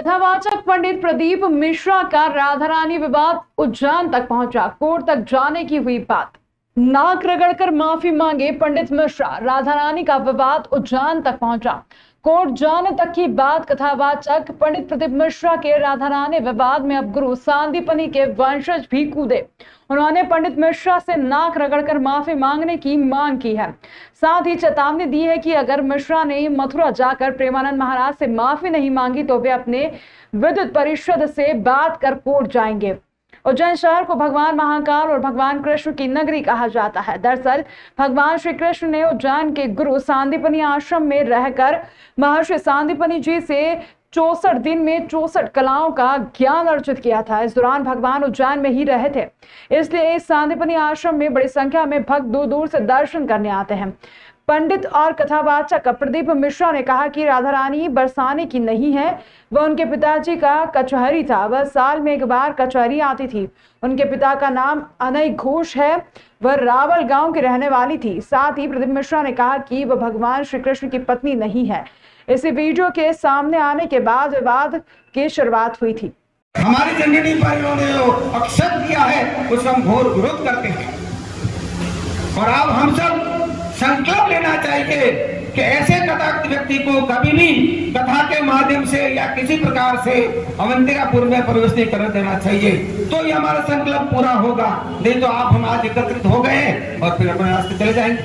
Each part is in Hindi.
कथावाचक पंडित प्रदीप मिश्रा का राधा रानी विवाद उज्जैन तक पहुंचा। कोर्ट तक जाने की हुई बात। नाक रगड़कर माफी मांगे पंडित मिश्रा। राधा रानी का विवाद उज्जैन तक पहुंचा। कोर्ट जाने तक की बात। कथावाचक पंडित प्रदीप मिश्रा के राधा रानी विवाद में अब गुरु सांदीपनी के वंशज भी कूदे। उन्होंने पंडित मिश्रा से नाक रगड़कर माफी मांगने की मांग की है। साथ ही चेतावनी दी है कि अगर मिश्रा ने मथुरा जाकर प्रेमानंद महाराज से माफी नहीं मांगी तो वे अपने विद्युत परिषद से बात कर कोर्ट जाएंगे। उज्जैन शहर को भगवान महाकाल और भगवान कृष्ण की नगरी कहा जाता है। दरअसल भगवान श्री कृष्ण ने उज्जैन के गुरु सांदीपनी आश्रम में रहकर महर्षि सांदीपनी जी से 64 दिन में 64 कलाओं का ज्ञान अर्जित किया था। इस दौरान भगवान उज्जैन में ही रहे थे, इसलिए इस सांदीपनी आश्रम में बड़ी संख्या में भक्त दूर दूर से दर्शन करने आते हैं। पंडित और कथावाचक प्रदीप मिश्रा ने कहा कि राधा रानी बरसाने की नहीं है, वह उनके पिताजी का कचहरी था। वह साल में एक बार कचहरी आती थी। उनके पिता का नाम अनय घोष है, वह रावल गांव की रहने वाली थी। साथ ही प्रदीप मिश्रा ने कहा कि वह भगवान श्री कृष्ण की पत्नी नहीं है। इसी वीडियो के सामने आने के बाद विवाद की शुरुआत हुई थी। हमारी जननी भाइयों ने जो अक्षत दिया है उसका हम घोर विरोध करते हैं और अब हम सब संकल्प लेना चाहिए कि ऐसे कथाक्त व्यक्ति को कभी भी कथा के माध्यम से या किसी प्रकार से अवंतिकापुर में प्रवेश नहीं कर देना चाहिए। तो ये हमारा संकल्प पूरा होगा, नहीं तो आप हम आज एकत्रित हो गए और फिर अपने रास्ते चले जाएंगे।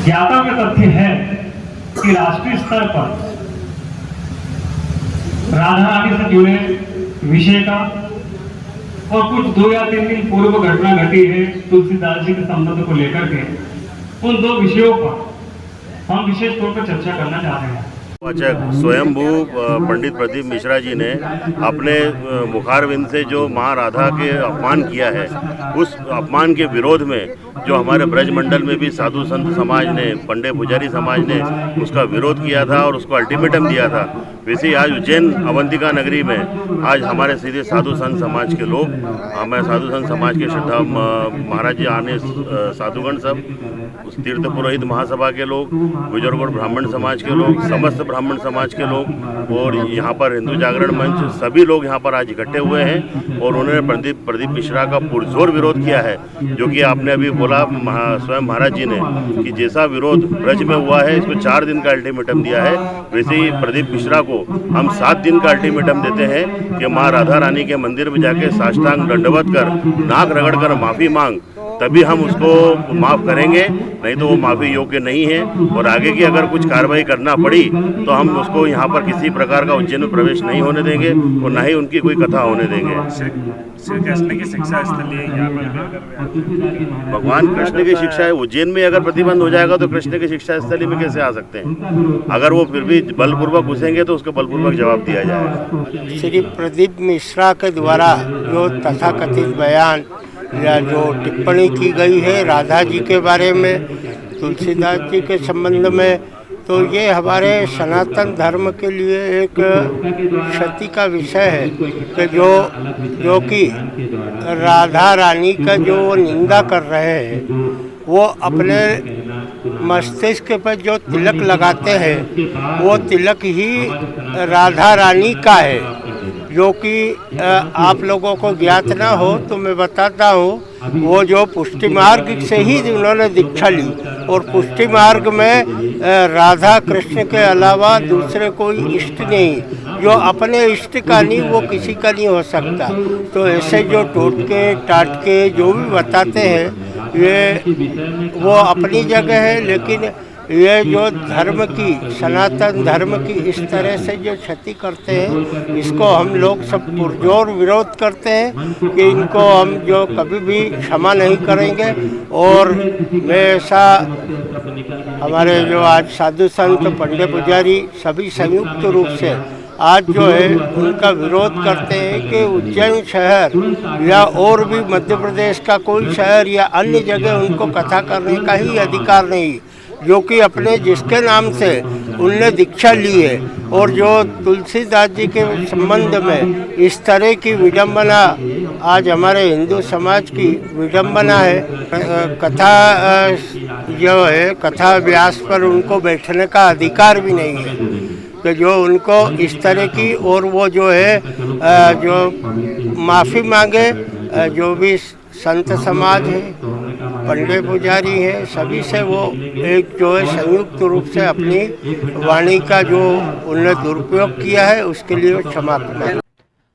ज्ञाता में तथ्य है कि राष्ट्रीय स्तर पर राधा रानी से जुड़े विषय का और कुछ 2 या 3 दिन पूर्व घटना घटी है तुलसीदास जी के संबंध को लेकर के, उन 2 विषयों पर हम विशेष तौर पर चर्चा करना चाह रहे हैं। स्वयंभू पंडित प्रदीप मिश्रा जी ने अपने मुखारविंद से जो माँ राधा के अपमान किया है, उस अपमान के विरोध में जो हमारे ब्रज मंडल में भी साधु संत समाज ने, पंडे पुजारी समाज ने उसका विरोध किया था और उसको अल्टीमेटम दिया था। वैसे ही आज उज्जैन अवंतिका नगरी में आज हमारे सीधे साधु संत समाज के लोग, हमारे साधु संत समाज के श्रद्धा महाराज जी आने, साधुगण सब, तीर्थ पुरोहित महासभा के लोग, गुजर गौड़ ब्राह्मण समाज के लोग, समस्त ब्राह्मण समाज के लोग और यहाँ पर हिंदू जागरण मंच, सभी लोग यहाँ पर आज इकट्ठे हुए हैं और उन्होंने प्रदीप मिश्रा का पुरजोर विरोध किया है। जो कि आपने अभी बोला स्वयं महाराज जी ने कि जैसा विरोध ब्रज में हुआ है, इसको 4 दिन का अल्टीमेटम दिया है, वैसे ही प्रदीप मिश्रा को हम 7 दिन का अल्टीमेटम देते हैं कि माँ राधा रानी के मंदिर में जाके साष्टांग दंडवत कर, नाक रगड़ कर माफ़ी मांग, तभी हम उसको माफ़ करेंगे, नहीं तो वो माफ़ी योग्य नहीं है। और आगे की अगर कुछ कार्रवाई करना पड़ी तो हम उसको यहाँ पर किसी प्रकार का उज्जैन में प्रवेश नहीं होने देंगे और ना ही उनकी कोई कथा होने देंगे। श्री कृष्ण की शिक्षा स्थली यहाँ पर भगवान कृष्ण की शिक्षा है। उज्जैन में अगर प्रतिबंध हो जाएगा तो कृष्ण की शिक्षा स्थली में कैसे आ सकते हैं? अगर वो फिर भी बलपूर्वक घुसेंगे तो उसको बलपूर्वक जवाब दिया जाएगा। श्री प्रदीप मिश्रा के द्वारा जो तथाकथित बयान या जो टिप्पणी की गई है राधा जी के बारे में, तुलसीदास जी के संबंध में, तो ये हमारे सनातन धर्म के लिए एक क्षति का विषय है कि जो कि राधा रानी का जो निंदा कर रहे हैं, वो अपने मस्तिष्क पर जो तिलक लगाते हैं वो तिलक ही राधा रानी का है। जो कि आप लोगों को ज्ञात ना हो तो मैं बताता हूँ, वो जो पुष्टि मार्ग से ही उन्होंने दीक्षा ली और पुष्टि मार्ग में राधा कृष्ण के अलावा दूसरे कोई इष्ट नहीं, जो अपने इष्ट का नहीं वो किसी का नहीं हो सकता। तो ऐसे जो टोटके टाटके जो भी बताते हैं ये वो अपनी जगह है, लेकिन ये जो धर्म की, सनातन धर्म की इस तरह से जो क्षति करते हैं, इसको हम लोग सब पुरजोर विरोध करते हैं कि इनको हम जो कभी भी क्षमा नहीं करेंगे। और मैं ऐसा हमारे जो आज साधु संत पंडे पुजारी सभी संयुक्त रूप से आज जो है उनका विरोध करते हैं कि उज्जैन शहर या और भी मध्य प्रदेश का कोई शहर या अन्य जगह उनको कथा करने का ही अधिकार नहीं, जो कि अपने जिसके नाम से उनने दीक्षा ली है। और जो तुलसीदास जी के संबंध में इस तरह की विडंबना आज हमारे हिंदू समाज की विडंबना है। कथा जो है, कथा व्यास पर उनको बैठने का अधिकार भी नहीं है। कि जो उनको इस तरह की, और वो जो है जो माफ़ी मांगे, जो भी संत समाज है, पंडित पुजारी है, सभी से वो एक जो है संयुक्त रूप से अपनी वाणी का जो उन्होंने दुरुपयोग किया है उसके लिए क्षमा प्रार्थना।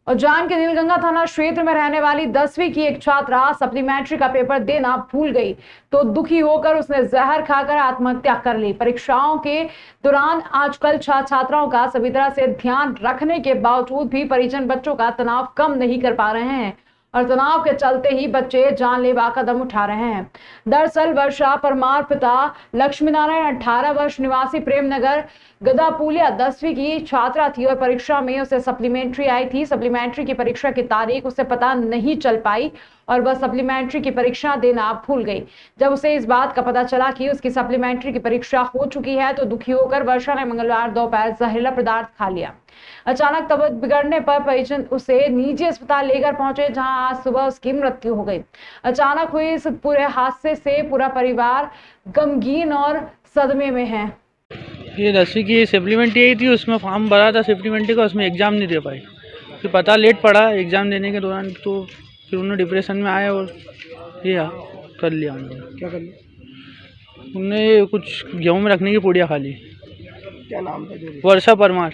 उज्जैन के नीलगंगा थाना क्षेत्र में रहने वाली 10वीं की एक छात्रा सप्लीमेंट्री का पेपर देना भूल गई तो दुखी होकर उसने जहर खाकर आत्महत्या कर ली। परीक्षाओं के दौरान आजकल छात्राओं का सभी तरह से ध्यान रखने के बावजूद भी परिजन बच्चों का तनाव कम नहीं कर पा रहे हैं और तनाव के चलते ही बच्चे जानलेवा कदम उठा रहे हैं। दरअसल वर्षा परमार पिता लक्ष्मी नारायण 18 वर्ष निवासी प्रेमनगर गदापुलिया 10वीं की छात्रा थी और परीक्षा में उसे सप्लीमेंट्री आई थी। सप्लीमेंट्री की परीक्षा की तारीख उसे पता नहीं चल पाई और वह सप्लीमेंट्री की परीक्षा देना भूल गई। जब उसे इस बात का पता चला कि उसकी सप्लीमेंट्री की परीक्षा हो चुकी है तो दुखी होकर वर्षा ने मंगलवार दोपहर जहरीला पदार्थ खा लिया। अचानक तबीयत बिगड़ने पर परिजन उसे निजी अस्पताल लेकर पहुंचे, जहां आज सुबह उसकी मृत्यु हो गई। अचानक हुई इस पूरे हादसे से पूरा परिवार गमगीन और सदमे में है। ये 10वीं की सप्लीमेंट्री आई थी, उसमें फॉर्म भरा था सप्लीमेंट्री का, उसमें एग्ज़ाम नहीं दे पाई। फिर पता लेट पड़ा एग्ज़ाम देने के दौरान, तो फिर उन्होंने डिप्रेशन में आए और ये कर लिया। उन्होंने क्या कर लिया? उन्होंने कुछ गेहूँ में रखने की पुड़िया खा ली। क्या नाम था? वर्षा परमार।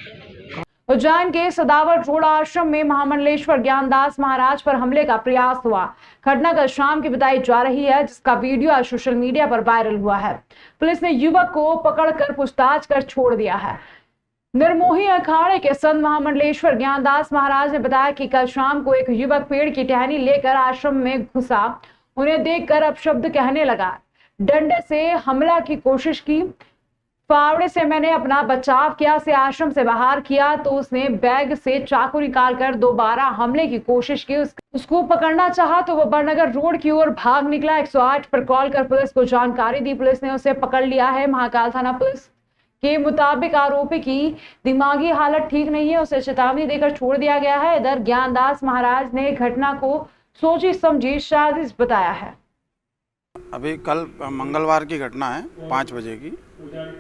उज्जैन के सदावर रोड आश्रम में महामंडलेश्वर ज्ञानदास महाराज पर हमले का प्रयास हुआ। घटना कल शाम की बताई जा रही है, जिसका वीडियो आज सोशल मीडिया पर वायरल हुआ है। पुलिस ने युवक को पकड़कर पूछताछ कर छोड़ दिया है। निर्मोही अखाड़े के संत महामंडलेश्वर ज्ञानदास महाराज ने बताया कि कल शाम को एक युवक पेड़ की टहनी लेकर आश्रम में घुसा। उन्हें देखकर अपशब्द कहने लगा, डंडे से हमला की कोशिश की। फावड़े से मैंने अपना बचाव किया, से आश्रम से बाहर किया तो उसने बैग से चाकू निकालकर दोबारा हमले की कोशिश की। उसको पकड़ना चाहा तो वह बड़नगर रोड की ओर भाग निकला। 108 पर कॉल कर पुलिस को जानकारी दी। पुलिस ने उसे पकड़ लिया है। महाकाल थाना पुलिस के मुताबिक आरोपी की दिमागी हालत ठीक नहीं है, उसे चेतावनी देकर छोड़ दिया गया है। इधर ज्ञानदास महाराज ने घटना को सोची समझी साजिश बताया है। अभी कल मंगलवार की घटना है, 5 बजे की।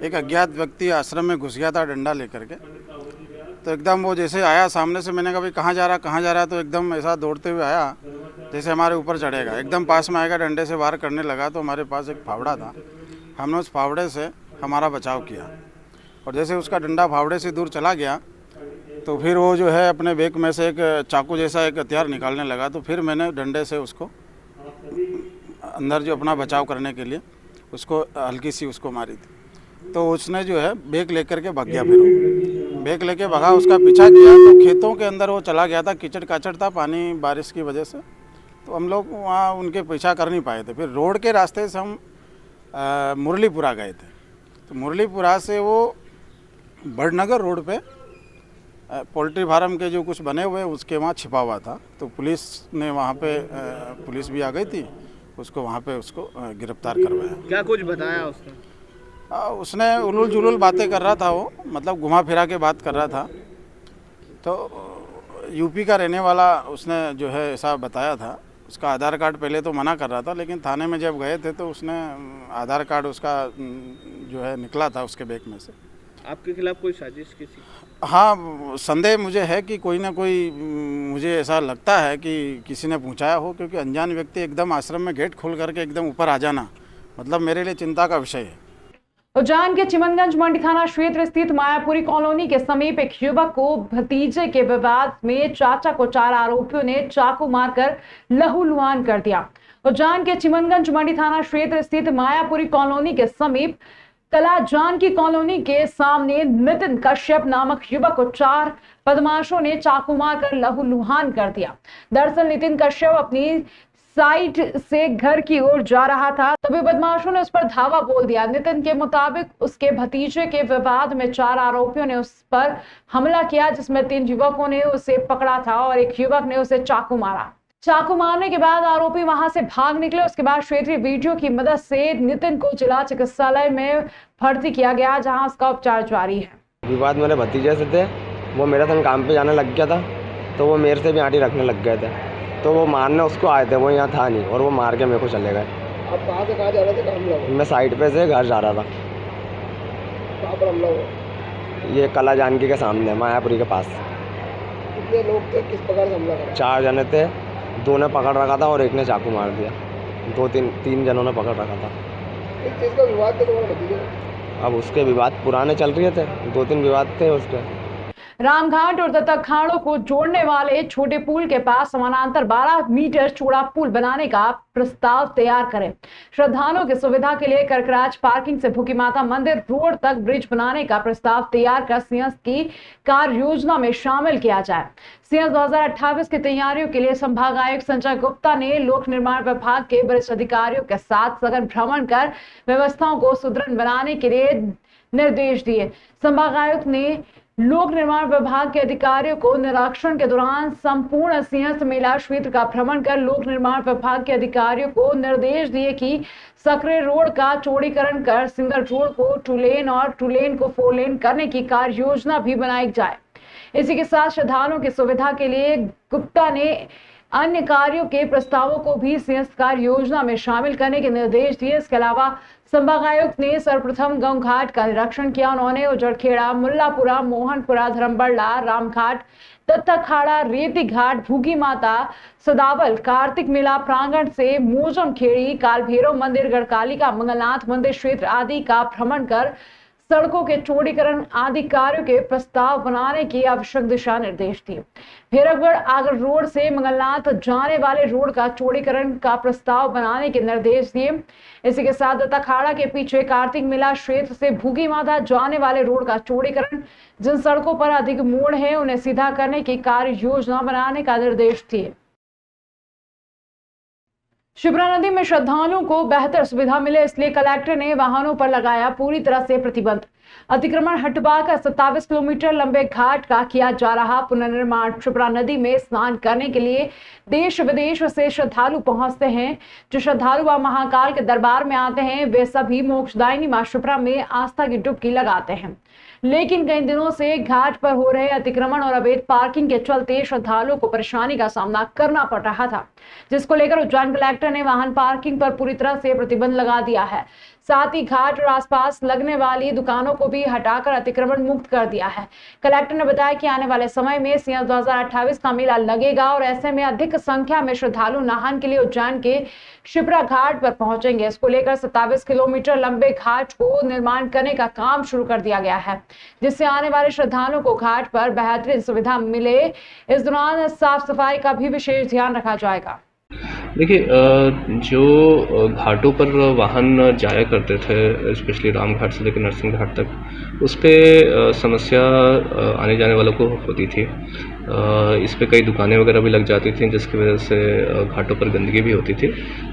एक अज्ञात व्यक्ति आश्रम में घुस गया था डंडा लेकर के। तो एकदम वो जैसे आया सामने से, मैंने कहा भाई कहाँ जा रहा, तो एकदम ऐसा दौड़ते हुए आया जैसे हमारे ऊपर चढ़ेगा। एकदम पास में आएगा, डंडे से वार करने लगा। तो हमारे पास एक फावड़ा था, हमने उस फावड़े से हमारा बचाव किया और जैसे उसका डंडा फावड़े से दूर चला गया तो फिर वो जो है अपने बैग में से एक चाकू जैसा एक हथियार निकालने लगा। तो फिर मैंने डंडे से उसको अंदर जो अपना बचाव करने के लिए उसको हल्की सी उसको मारी थी। तो उसने जो है बैग लेकर के भाग गया। फिर बैग लेके भागा, उसका पीछा किया तो खेतों के अंदर वो चला गया था। कीचड़ काचड़ था, पानी बारिश की वजह से, तो हम लोग वहाँ उनके पीछा कर नहीं पाए थे। फिर रोड के रास्ते से हम मुरलीपुरा गए थे। तो मुरलीपुरा से वो बड़नगर रोड पे पोल्ट्री फार्म के जो कुछ बने हुए उसके वहाँ छिपा हुआ था। तो पुलिस ने वहाँ पे पुलिस भी आ गई थी, उसको वहाँ पे उसको गिरफ्तार करवाया। क्या कुछ बताया उसने? उसने उलूल जुलूल बातें कर रहा था, वो मतलब घुमा फिरा के बात कर रहा था। तो यूपी का रहने वाला उसने जो है ऐसा बताया था। उसका आधार कार्ड पहले तो मना कर रहा था, लेकिन थाने में जब गए थे तो उसने आधार कार्ड उसका जो है निकला था उसके बैग में से। आपके खिलाफ कोई साजिश किसी? हाँ, संदेह मुझे है कि कोई ना कोई, मुझे ऐसा लगता है कि किसी ने पहुंचाया हो, क्योंकि अनजान व्यक्ति एकदम आश्रम में गेट खोल करके एकदम ऊपर आ जाना मतलब मेरे लिए चिंता का विषय है। उज्जैन के चिमनगंज मंडी थाना क्षेत्र स्थित मायापुरी कॉलोनी के समीप एक युवक को भतीजे के विवाद में चाचा को 4 आरोपियों ने चाकू मारकर लहूलुहान कर दिया। उज्जैन के चिमनगंज मंडी थाना क्षेत्र स्थित मायापुरी कॉलोनी के समीप कला जानकी कॉलोनी के सामने नितिन कश्यप नामक युवक को 4 बदमाशों ने चाकू मारकर लहूलुहान कर दिया। दरअसल नितिन कश्यप अपनी साइड से घर की ओर जा रहा था, तभी बदमाशों ने उस पर धावा बोल दिया। नितिन के मुताबिक उसके भतीजे के विवाद में 4 आरोपियों ने उस पर हमला किया, जिसमें 3 युवकों ने उसे पकड़ा था और एक युवक ने उसे चाकू मारा। चाकू मारने के बाद आरोपी वहां से भाग निकले। उसके बाद क्षेत्रीय वीडियो की मदद से नितिन को जिला चिकित्सालय में भर्ती किया गया, जहां उसका उपचार जारी है। विवाद मेरे भतीजे से थे, वो मेरे संग काम पे जाने लग गया था, तो वो मेरे से भी आंटी रखने लग गए थे। तो वो मारने उसको आए थे, वो यहाँ था नहीं और वो मार के मेरे को चले गए। आप कहाँ से कहाँ जा रहे थे? मैं साइड पे से घर जा रहा था। कहाँ पर हमला हुआ? ये कला जानकी के सामने मायापुरी के पास। कितने लोग थे, किस प्रकार से हमला करा? 4 जने थे, 2 ने पकड़ रखा था और 1 ने चाकू मार दिया। 2-3 जनों ने पकड़ रखा था। इस चीज़ का विवाद था तुम्हारे भतीजे में? अब उसके विवाद पुराने चल रहे थे, 2-3 विवाद थे उसके। रामघाट और दत्ता खाड़ों को जोड़ने वाले छोटे पुल के पास समानांतर 12 मीटर चौड़ा पुल बनाने का प्रस्ताव तैयार करें। श्रद्धालुओं की सुविधा के लिए करकराज पार्किंग से भूखी माता मंदिर रोड तक ब्रिज बनाने का प्रस्ताव तैयार कर सीएस की कार्य योजना में शामिल किया जाए। सीएस 2028 की तैयारियों के लिए संभाग आयुक्त संजय गुप्ता ने लोक निर्माण विभाग के वरिष्ठ अधिकारियों के साथ सघन भ्रमण कर व्यवस्थाओं को सुदृढ़ बनाने के लिए निर्देश दिए। संभाग आयुक्त ने लोक निर्माण विभाग के अधिकारियों को निरीक्षण के दौरान संपूर्ण सिंहस्थ मेला क्षेत्र का भ्रमण कर लोक निर्माण विभाग के अधिकारियों को निर्देश दिए कि सक्रिय रोड का चौड़ीकरण कर सिंगल रोड को 2 लेन और 2 लेन को 4 लेन करने की कार्य योजना भी बनाई जाए। इसी के साथ श्रद्धालुओं की सुविधा के लिए गुप्ता ने अन्य कार्यों के प्रस्तावों को भी सिंहस्थ कार्य योजना में शामिल करने के निर्देश दिए। इसके अलावा संभाग आयुक्त ने सर्वप्रथम गांव घाट का निरीक्षण किया। उन्होंने उजड़खेड़ा, मुल्लापुरा, मोहनपुरा, धर्मबरला, रामघाट, दत्ताखाड़ा, रेती घाट, भूखी माता, सदावल, कार्तिक मेला प्रांगण से मोजम खेड़ी, काल भैरव मंदिर, गढ़कालिका, मंगलनाथ मंदिर क्षेत्र आदि का भ्रमण कर सड़कों के चौड़ीकरण आदि कार्यों के प्रस्ताव बनाने की आवश्यक दिशा निर्देश दिए। भैरवगढ़ आगर रोड से मंगलनाथ जाने वाले रोड का चौड़ीकरण का प्रस्ताव बनाने के निर्देश दिए। इसी के साथ दत्ताखाड़ा के पीछे कार्तिक मेला क्षेत्र से भूखी माता जाने वाले रोड का चौड़ीकरण, जिन सड़कों पर अधिक मोड़ है उन्हें सीधा करने की कार्य योजना बनाने का निर्देश दिए। शिप्रा नदी में श्रद्धालुओं को बेहतर सुविधा मिले, इसलिए कलेक्टर ने वाहनों पर लगाया पूरी तरह से प्रतिबंध। अतिक्रमण हटवाकर 27 किलोमीटर लंबे घाट का किया जा रहा पुनर्निर्माण। शिप्रा नदी में स्नान करने के लिए देश विदेश से श्रद्धालु पहुंचते हैं। जो श्रद्धालु व महाकाल के दरबार में आते हैं वे सभी मोक्षदायिनी मां शिप्रा में आस्था की डुबकी लगाते हैं। लेकिन कई दिनों से घाट पर हो रहे अतिक्रमण और अवैध पार्किंग के चलते श्रद्धालुओं को परेशानी का सामना करना पड़ रहा था, जिसको लेकर उज्जैन कलेक्टर ने वाहन पार्किंग पर पूरी तरह से प्रतिबंध लगा दिया है। साथ ही घाट और आसपास लगने वाली दुकानों को भी हटाकर अतिक्रमण मुक्त कर दिया है। कलेक्टर ने बताया कि आने वाले समय में सीएस 2028 का मेला लगेगा और ऐसे में अधिक संख्या में श्रद्धालु नहान के लिए उज्जैन के शिप्रा घाट पर पहुंचेंगे। इसको लेकर 27 किलोमीटर लंबे घाट को निर्माण करने का काम शुरू कर दिया गया है, जिससे आने वाले श्रद्धालुओं को घाट पर बेहतरीन सुविधा मिले। इस दौरान साफ सफाई का भी विशेष ध्यान रखा जाएगा। देखिए, जो घाटों पर वाहन जाया करते थे, स्पेशली राम घाट से लेकर नरसिंह घाट तक, उस पर समस्या आने जाने वालों को होती थी। इस पे कई दुकानें वगैरह भी लग जाती थी, जिसकी वजह से घाटों पर गंदगी भी होती थी।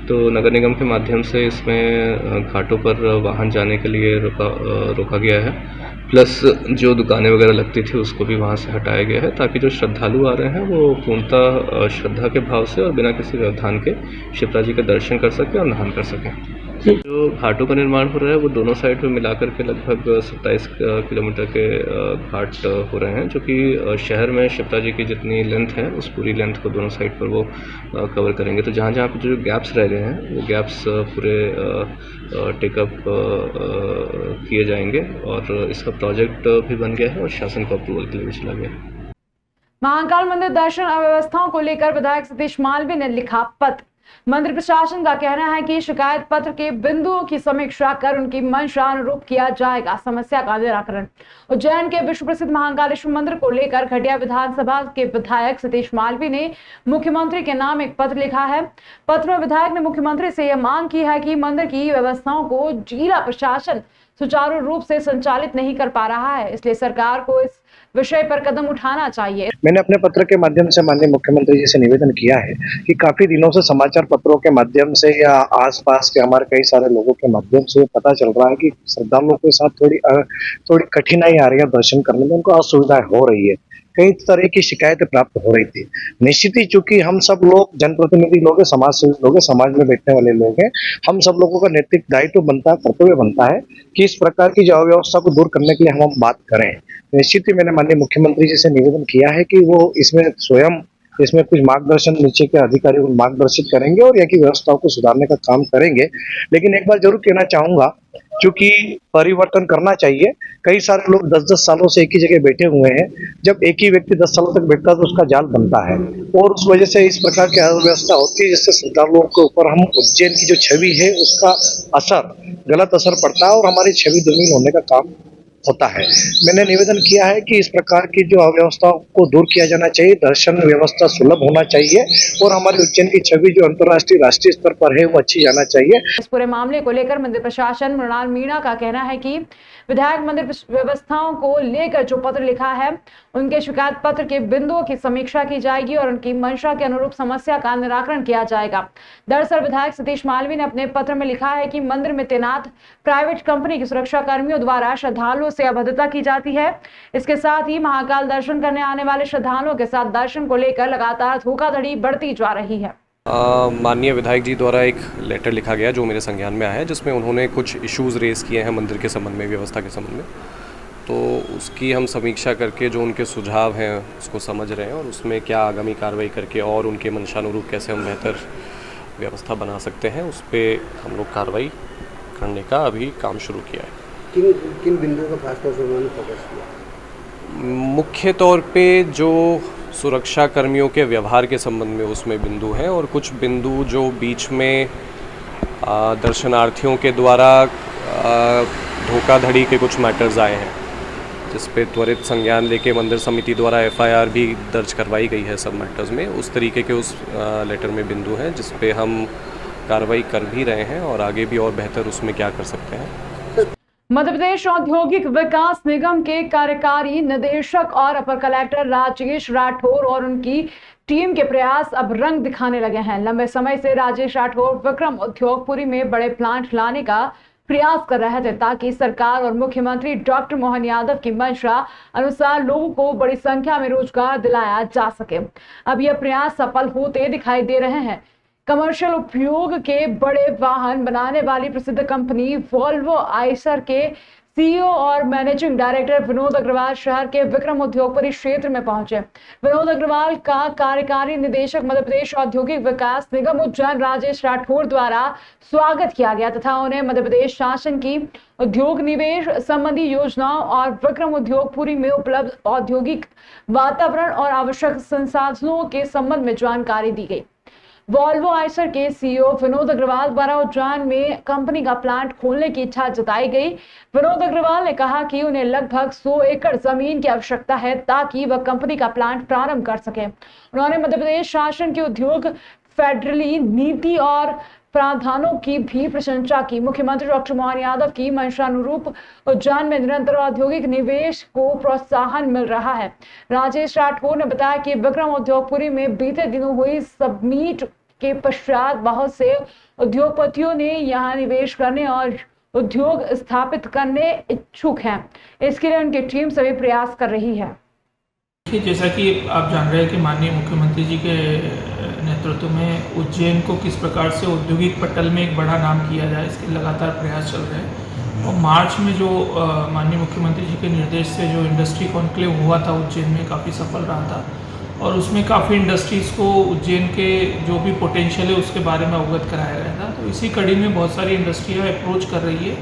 तो नगर निगम के माध्यम से इसमें घाटों पर वाहन जाने के लिए रोका गया है। प्लस जो दुकानें वगैरह लगती थी उसको भी वहाँ से हटाया गया है, ताकि जो श्रद्धालु आ रहे हैं वो पूर्णतः श्रद्धा के भाव से और बिना किसी व्यवधान के शिप्रा जी के दर्शन कर सकें और नहान कर सकें। जो घाटों का निर्माण हो रहा है वो दोनों साइड में मिलाकर के लगभग 27 किलोमीटर के घाट हो रहे हैं, जो कि शहर में शिप्रा जी की जितनी लेंथ है उस पूरी लेंथ को दोनों साइड पर वो कवर करेंगे। तो जहाँ जहाँ पे जो गैप्स रह गए हैं वो गैप्स पूरे टेकअप किए जाएंगे और इसका प्रोजेक्ट भी बन गया है और शासन को अप्रूवल के लिए भी चला गया है। महाकाल मंदिर दर्शन अव्यवस्थाओं को लेकर विधायक सतीश मालवी ने लिखा पत्र। मंदिर प्रशासन का कहना है कि शिकायत पत्र के बिंदुओं की समीक्षा कर उनकी मंशा अनुरूप किया जाएगा समस्या का निराकरण। उज्जैन के विश्व प्रसिद्ध महाकालेश्वर मंदिर को लेकर खटिया विधानसभा के विधायक सतीश मालवी ने मुख्यमंत्री के नाम एक पत्र लिखा है। पत्र में विधायक ने मुख्यमंत्री से यह मांग की है कि मंदिर की व्यवस्थाओं को जिला प्रशासन सुचारू रूप से संचालित नहीं कर पा रहा है, इसलिए सरकार को इस विषय पर कदम उठाना चाहिए। मैंने अपने पत्र के माध्यम से माननीय मुख्यमंत्री जी से निवेदन किया है कि काफी दिनों से समाचार पत्रों के माध्यम से या आसपास के हमारे कई सारे लोगों के माध्यम से पता चल रहा है कि श्रद्धालुओं के साथ थोड़ी कठिनाई आ रही है दर्शन करने में, उनको असुविधाएं हो रही है, कई तरह की शिकायतें प्राप्त हो रही थी। निश्चित ही चूंकि हम सब लोग जनप्रतिनिधि लोग हैं, समाज सेवी लोग हैं, समाज में बैठने वाले लोग हैं, हम सब लोगों का नैतिक दायित्व बनता है, कर्तव्य बनता है कि इस प्रकार की जो अव्यवस्था को दूर करने के लिए हम बात करें। निश्चित ही मैंने माननीय मुख्यमंत्री जी से निवेदन किया है कि वो इसमें स्वयं इसमें कुछ मार्गदर्शन नीचे के अधिकारियों को मार्गदर्शित करेंगे और यहाँ की व्यवस्थाओं को सुधारने का काम करेंगे। लेकिन एक बार जरूर कहना चाहूंगा, क्योंकि परिवर्तन करना चाहिए। कई सारे लोग 10-10 सालों से एक ही जगह बैठे हुए हैं। जब एक ही व्यक्ति 10 सालों तक बैठता है तो उसका जाल बनता है और उस वजह से इस प्रकार की अव्यवस्था होती है, जिससे श्रद्धालुओं के ऊपर हम उज्जैन की जो छवि है उसका गलत असर पड़ता है और हमारी छवि दुर्मीन होने का काम होता है। मैंने निवेदन किया है कि इस प्रकार की जो अव्यवस्थाओं को दूर किया जाना चाहिए, दर्शन व्यवस्था सुलभ होना चाहिए और हमारे उज्जैन की छवि जो अंतर्राष्ट्रीय राष्ट्रीय स्तर पर है वो अच्छी जाना चाहिए। इस पूरे मामले को लेकर मंदिर प्रशासन मृणाल मीणा का कहना है कि विधायक मंदिर व्यवस्थाओं को लेकर जो पत्र लिखा है उनके शिकायत पत्र के बिंदुओं की समीक्षा की जाएगी और उनकी मंशा के अनुरूप समस्या का निराकरण किया जाएगा। दरअसल विधायक सतीश मालवी ने अपने पत्र में लिखा है कि मंदिर में तैनात प्राइवेट कंपनी के सुरक्षा कर्मियों द्वारा श्रद्धालुओं से अभद्रता की जाती है। इसके साथ ही महाकाल दर्शन करने आने वाले श्रद्धालुओं के साथ दर्शन को लेकर लगातार धोखाधड़ी बढ़ती जा रही है। माननीय विधायक जी द्वारा एक लेटर लिखा गया जो मेरे संज्ञान में आया है, जिसमें उन्होंने कुछ इश्यूज़ रेज़ किए हैं मंदिर के संबंध में, व्यवस्था के संबंध में। तो उसकी हम समीक्षा करके जो उनके सुझाव हैं उसको समझ रहे हैं और उसमें क्या आगामी कार्रवाई करके और उनके मंशानुरूप कैसे हम बेहतर व्यवस्था बना सकते हैं, उस पर हम लोग कार्रवाई करने का अभी काम शुरू किया है। किन बिंदुओं का खासतौर से उन्होंने फोकस किया? मुख्य तौर पे जो सुरक्षा कर्मियों के व्यवहार के संबंध में उसमें बिंदु हैं और कुछ बिंदु जो बीच में दर्शनार्थियों के द्वारा धोखाधड़ी के कुछ मैटर्स आए हैं, जिस पे त्वरित संज्ञान लेके मंदिर समिति द्वारा FIR भी दर्ज करवाई गई है सब मैटर्स में। उस तरीके के उस लेटर में बिंदु हैं जिस पे हम कार्रवाई कर भी रहे हैं और आगे भी और बेहतर उसमें क्या कर सकते हैं। मध्य प्रदेश औद्योगिक विकास निगम के कार्यकारी निदेशक और अपर कलेक्टर राजेश राठौर और उनकी टीम के प्रयास अब रंग दिखाने लगे हैं। लंबे समय से राजेश राठौर विक्रम उद्योगपुरी में बड़े प्लांट लाने का प्रयास कर रहे थे ताकि सरकार और मुख्यमंत्री डॉक्टर मोहन यादव की मंशा अनुसार लोगों को बड़ी संख्या में रोजगार दिलाया जा सके। अब यह प्रयास सफल होते दिखाई दे रहे हैं। कमर्शियल उपयोग के बड़े वाहन बनाने वाली प्रसिद्ध कंपनी वोल्वो आइसर के CEO और मैनेजिंग डायरेक्टर विनोद अग्रवाल शहर के विक्रम उद्योगपुरी क्षेत्र में पहुंचे। विनोद अग्रवाल का कार्यकारी निदेशक मध्य प्रदेश औद्योगिक विकास निगम उज्जैन राजेश राठौर द्वारा स्वागत किया गया तथा उन्हें मध्य प्रदेश शासन की उद्योग निवेश संबंधी योजनाओं और विक्रम उद्योगपुरी में उपलब्ध औद्योगिक वातावरण और आवश्यक संसाधनों के संबंध में जानकारी दी गई। वोल्वो आइसर के CEO विनोद अग्रवाल द्वारा उज्जैन में कंपनी का प्लांट खोलने की इच्छा जताई गई। विनोद अग्रवाल ने कहा कि उन्हें लगभग 100 एकड़ जमीन की आवश्यकता है ताकि वह कंपनी का प्लांट प्रारंभ कर सके। उन्होंने मध्य प्रदेश शासन की उद्योग फेडरली नीति और प्रावधानों की भी प्रशंसा की। मुख्यमंत्री डॉक्टर मोहन यादव की मंशानुरूप उज्जैन में निरंतर औद्योगिक निवेश को प्रोत्साहन मिल रहा है। राजेश राठौर ने बताया कि विक्रम उद्योगपुरी में बीते दिनों हुई सबमीट के पश्चात बहुत से उद्योगपतियों ने यहां निवेश करने और उद्योग स्थापित करने इच्छुक हैं। इसके लिए उनकी टीम सभी प्रयास कर रही है। जैसा कि आप जान रहे हैं कि माननीय मुख्यमंत्री जी के नेतृत्व में उज्जैन को किस प्रकार से औद्योगिक पटल में एक बड़ा नाम किया जाए, इसके लगातार प्रयास चल रहे हैं। और मार्च में जो माननीय मुख्यमंत्री जी के निर्देश से जो इंडस्ट्री कॉन्क्लेव हुआ था उज्जैन में, काफ़ी सफल रहा था और उसमें काफ़ी इंडस्ट्रीज़ को उज्जैन के जो भी पोटेंशियल है उसके बारे में अवगत कराया गया था। तो इसी कड़ी में बहुत सारी इंडस्ट्रियाँ अप्रोच कर रही है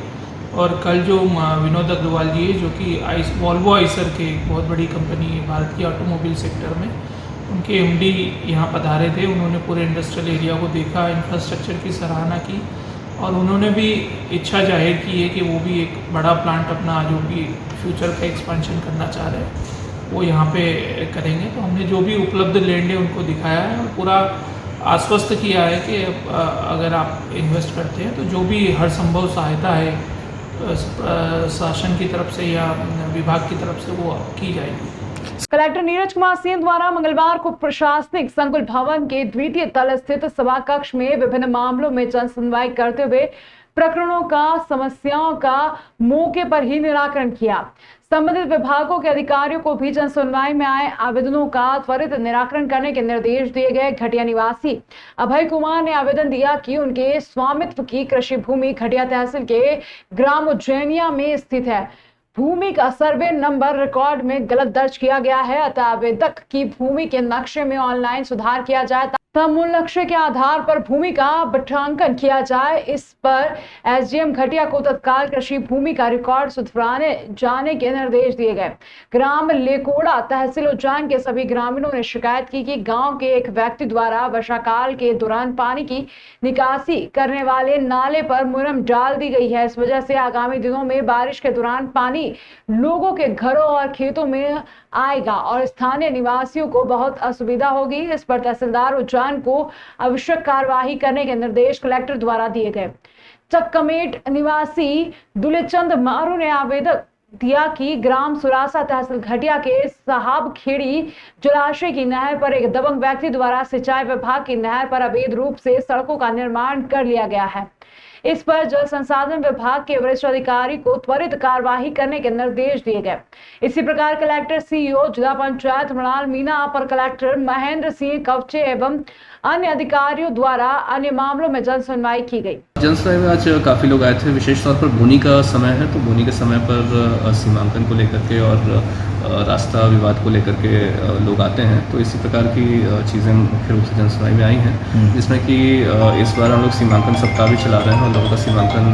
और कल जो विनोद अग्रवाल जी जो कि वोल्वो आइसर के एक बहुत बड़ी कंपनी है भारत की ऑटोमोबाइल सेक्टर में, उनके MD यहाँ पधारे थे। उन्होंने पूरे इंडस्ट्रियल एरिया को देखा, इंफ्रास्ट्रक्चर की सराहना की और उन्होंने भी इच्छा जाहिर की है कि वो भी एक बड़ा प्लांट अपना जो भी फ्यूचर का एक्सपेंशन करना चाह रहे हैं वो यहाँ पे करेंगे। तो हमने जो भी उपलब्ध लैंड है उनको दिखाया है और पूरा आश्वस्त किया है कि अगर आप इन्वेस्ट करते हैं तो जो भी हर संभव सहायता है शासन की तरफ से या विभाग की तरफ से वो की जाएगी। कलेक्टर नीरज कुमार सिंह द्वारा मंगलवार को प्रशासनिक संकुल भवन के द्वितीय तल स्थित सभा कक्ष में विभिन्न मामलों में जन सुनवाई करते हुए प्रकरणों का समस्याओं का मौके पर ही निराकरण किया। संबंधित विभागों के अधिकारियों को भी जन सुनवाई में आए आवेदनों का त्वरित निराकरण करने के निर्देश दिए गए। घटिया निवासी अभय कुमार ने आवेदन दिया कि उनके स्वामित्व की कृषि भूमि घटिया तहसील के ग्राम उज्जैनिया में स्थित है। भूमि का सर्वे नंबर रिकॉर्ड में गलत दर्ज किया गया है, अतः आवेदक की भूमि के नक्शे में ऑनलाइन सुधार किया जाए तथा मूल नक्शे के आधार पर भूमि का बटांकन किया जाए। इस पर एसडीएम घटिया को तत्काल कृषि भूमि का रिकॉर्ड सुधराने जाने के निर्देश दिए गए। ग्राम लेकोड़ा तहसील उज्जैन के सभी ग्रामीणों ने शिकायत की कि गांव के एक व्यक्ति द्वारा वर्षाकाल के दौरान पानी की निकासी करने वाले नाले पर मुरम डाल दी गई है। इस वजह से आगामी दिनों में बारिश के दौरान पानी लोगों के घरों और खेतों में आएगा और स्थानीय निवासियों को बहुत असुविधा होगी। इस पर तहसीलदार उज्जैन को आवश्यक कार्यवाही करने के निर्देश कलेक्टर द्वारा दिए गए। चकमेट निवासी दुलेचंद मारू ने आवेदन दिया कि ग्राम सुरासा तहसील घटिया के साहब खेड़ी जलाशय की नहर पर एक दबंग व्यक्ति द्वारा सिंचाई विभाग की नहर पर अवैध रूप से सड़कों का निर्माण कर लिया गया है। इस पर जल संसाधन विभाग के वरिष्ठ अधिकारी को त्वरित कार्यवाही करने के निर्देश दिए गए। इसी प्रकार कलेक्टर सीईओ जिला पंचायत मृणाल मीना, अपर कलेक्टर महेंद्र सिंह कवचे एवं अन्य अधिकारियों द्वारा अन्य मामलों में जन सुनवाई की गई। जन सुनवाई में आज काफ़ी लोग आए थे। विशेष तौर पर बोनी का समय है, तो बोनी के समय पर सीमांकन को लेकर के और रास्ता विवाद को लेकर के लोग आते हैं। तो इसी प्रकार की चीज़ें मुख्य रूप से जन सुनवाई में आई हैं, जिसमें कि इस बार हम लोग सीमांकन सप्ताह भी चला रहे हैं और लोगों का सीमांकन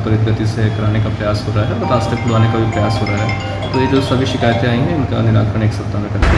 त्वरित गति से कराने का प्रयास हो रहा है और रास्ते खुलवाने का भी प्रयास हो रहा है। तो ये जो सभी शिकायतें आई हैं, इनका निराकरण एक सप्ताह में करेंगे।